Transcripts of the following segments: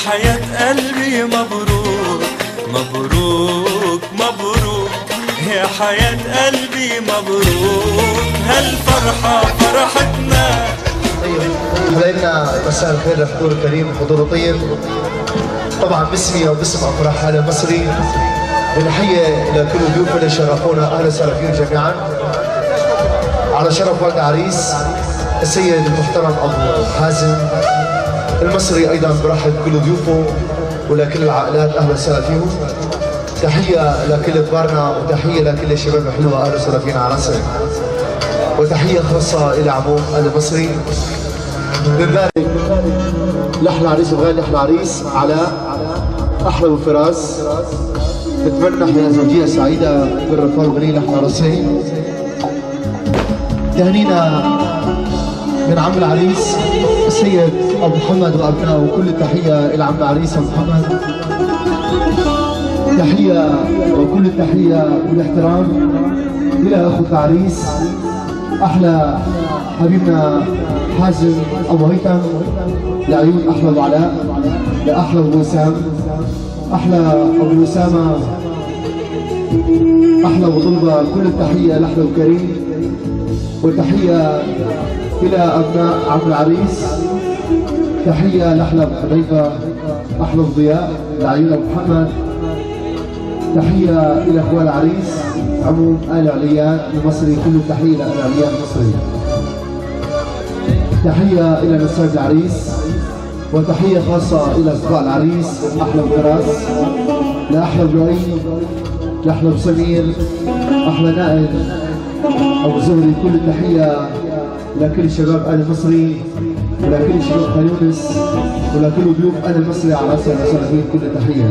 حياة قلبي مبروك مبروك مبروك، يا حياة قلبي مبروك، هالفرحة فرحتنا. حبايبنا مساء الخير للحضور الكريم، الحضور الطيب. طبعا باسمي وباسم افراح اهل المصري بنحيي لكل ضيوفنا اللي شرفونا، اهلا وسهلا فيكم جميعا. على شرف والد عريس السيد المحترم ابو حازم المصري، ايضا برحب بكل ضيوفه ولكل العائلات، اهلا وسهلا فيهم. تحيه لكل كبارنا وتحيه لكل الشباب الحلوه، اهلا وسهلا فينا على راسنا. وتحيه خاصه الى عموم اهل المصري. بنبارك لاحلى عريس وغالي احلى عريس علاء احلى وفراس، نتمنى حياه زوجيه سعيده بالرفاه والغنيه لاحلى عروسين. تهنينا من عم العريس السيد ابو محمد وابنائه، وكل التحيه الى عم العريس ابو محمد، تحيه وكل التحيه والاحترام الى اخو العريس احلى حبيبنا حازم ابو هيثم، لعيون احلى ابو علاء، لاحلى ابو وسام، احلى ابو اسامه، احلى ابو طلبه، كل التحيه لاحلى ابو كريم، وتحيه الى ابناء عم العريس، تحيه لاحلى ابو حذيفه، احلى ابو ضياء، لعيون ابو محمد، تحيه الى اخوان العريس عموم ال عليان المصري، كل التحيه لال عليان المصري، تحيه الى نساء العريس، وتحيه خاصه الى اصدقاء العريس احلى ابو فراس، لاحلى ابو لؤي، لاحلى ابو سمير، احلى نائل ابو زهري، كل التحيه لكل شباب ال المصري ولكل شباب خان يونس ولكل ضيوف ال المصري على راسنا وسهلا، كل التحيه.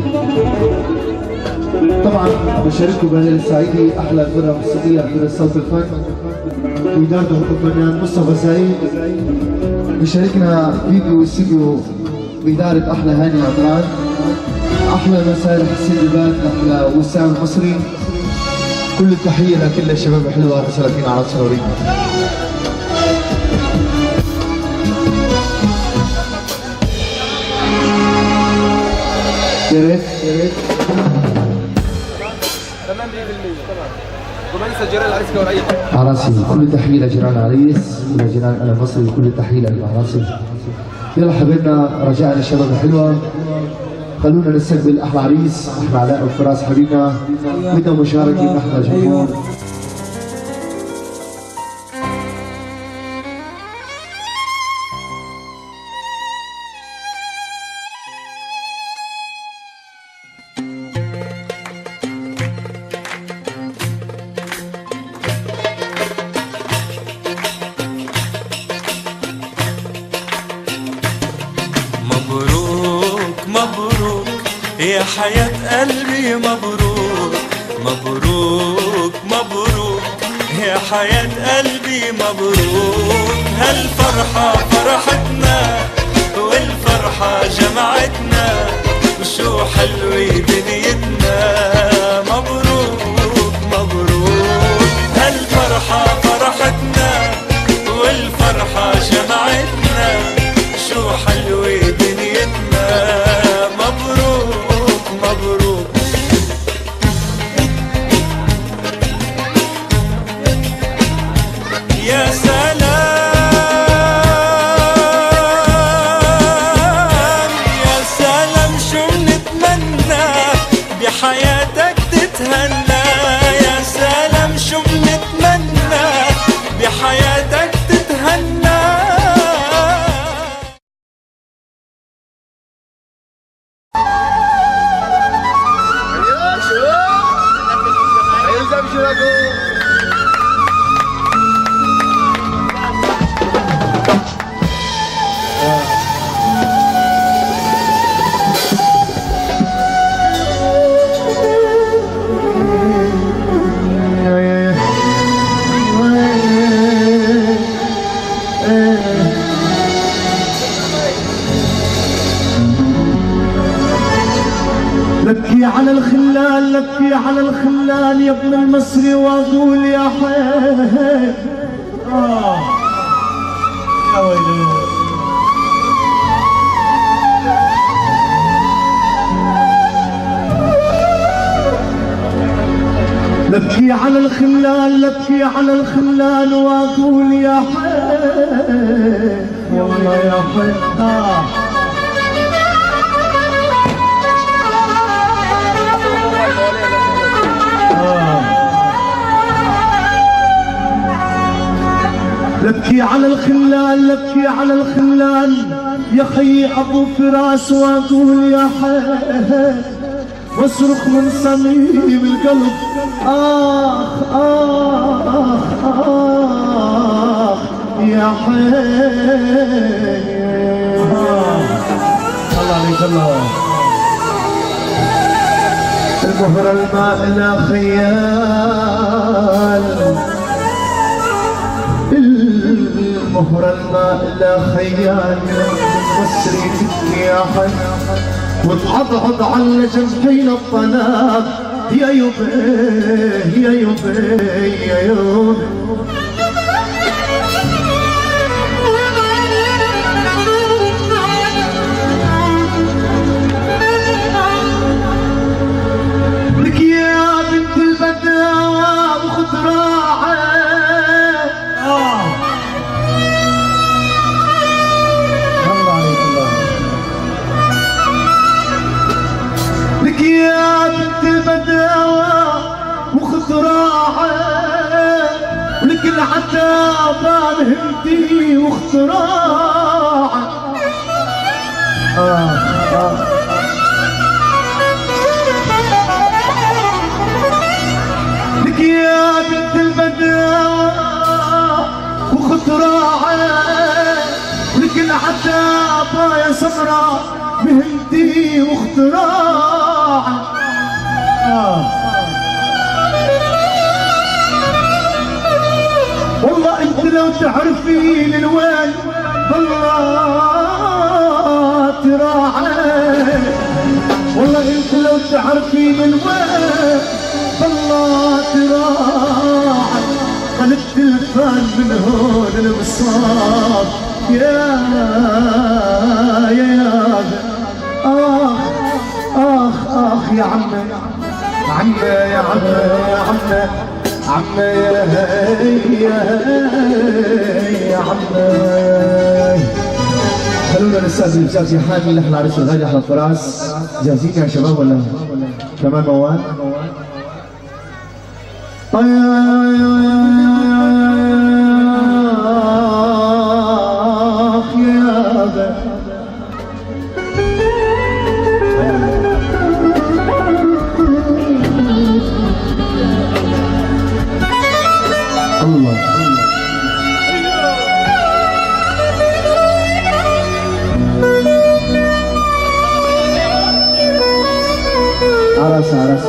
طبعا بشارككم بهذه السعيده احلى فرقه موسيقيه فرقه صوت الفن بإدارة الفنان مصطفى سعيد، بشاركنا فيديو استوديو بإدارة احلى هاني عمران، احلى مسارح حسين البات، احلى وسام المصري، كل التحيه لكل الشباب الحلوه، اهلا وسهلا فينا على راسنا. يا ريت تمام 100% طبعا. وما ننسى جيران العريس كمان اي حاجه. على راسي كل التحيه لجيران العريس ولجيران ال المصري، كل التحيه لهم على راسي. يلا حبيبنا رجاء للشباب الحلوه، خلونا نستقبل احلى عريس احلى علاء وفراس حبيبنا، بدنا مشاركه من احلى الجمهور. مبروك يا حياة قلبي مبروك مبروك مبروك، يا حياة قلبي مبروك، هالفرحة فرحتنا والفرحة جمعتنا، وشو حلوة دنيتنا. مبروك مبروك، هالفرحة فرحتنا والفرحة جمعتنا، شو حلوة دنيتنا. مبروك مبروك. يا سلام يا سلام، شو بنتمنى بحياتك تتهنى. يا سلام شو بنتمنى بحياتك تتهنى. لبكي على الخلال لبكي على الخلال يا ابن المصري واقول يا حي. يا ويلي لبكي على الخلان لبكي على الخلان واقول يا حي والله يا حي لبكي على الخلان لبكي على الخلان يا خي ابو فراس واقول يا حي واصرخ من صميم القلب اخ اخ اخ يا حي الله عليك الله المهر الماء لا خيال المهر الماء لا خيال مصري تبكي يا حي وتعضعض على جنبين الطلاق يا يبي يا يبي يا يبي لك يا بنت البداوة وخذ راحة لك يا بنت البداوة وخذ راحة ولك العتابة مهمتي واختراعة لك يا بنت البداوة وخذ راحة ولك العتابة يا سمرة مهمتي واختراعة والله انت لو تعرفين الوين ضلات راعي والله انت لو تعرفين الوين ضلات راعي قلبت الفان من هون المصاب يا اخ اخ اخ يا عمي عمي يا عمي يا عمي عمي يا عمي خلونا الاستاذ الجازي حامي لحن عريس الغالي احلى فراس جاهزين يا شباب ولا كمان موال؟ الله عرس عرس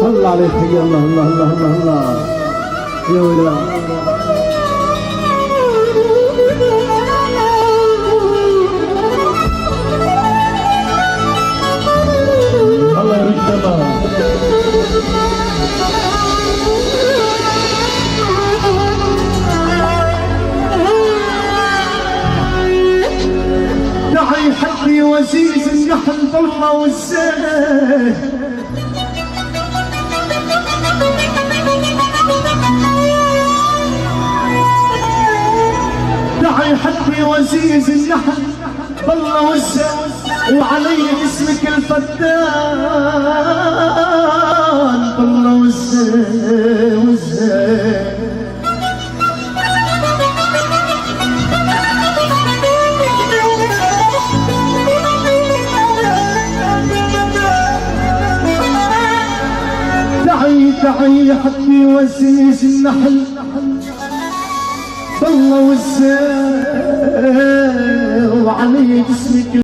الله عليك يا الله الله الله الله الله يا ولاد الله يريد تمام دعي حقي وزيز النحل بالله والزين دعي حقي وزيز النحل بالله والزين وعلي اسمك الفتان بالله والزين والزين دعي حقي وزيز النحل بالله والزين وعلي اسمك